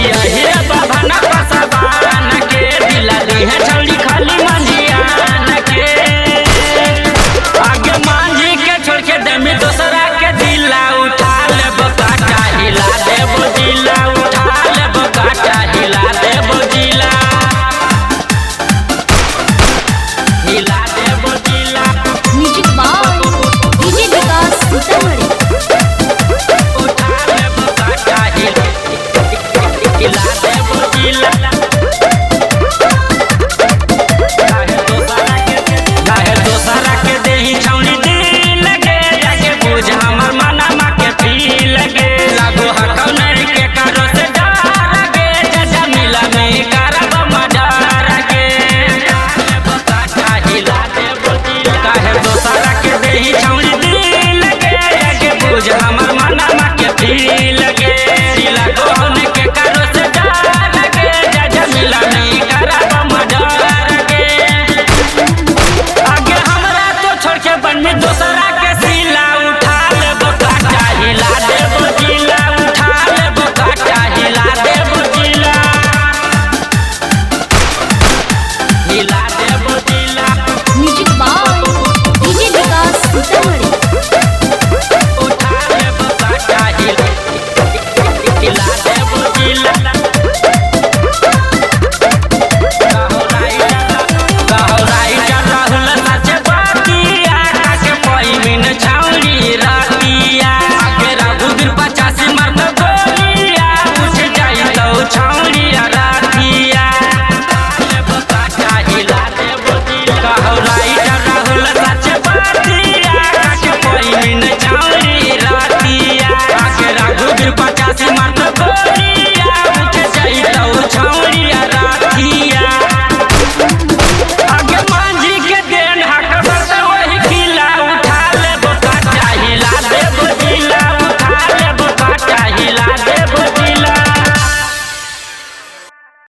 यही बाबा न पसबान के दिला दी है छौड़ी खाली मंझियान के आगे मांझी के छोड़ के देमी दोसरा के दिला उठा ले बकाटा हिला देबो दिला उठा ले बकाटा हिला देबो दिला हिला देबो दिला म्यूजिक बाय डीजे विकास सीतामढ़ी उठा ले बकाटा हिला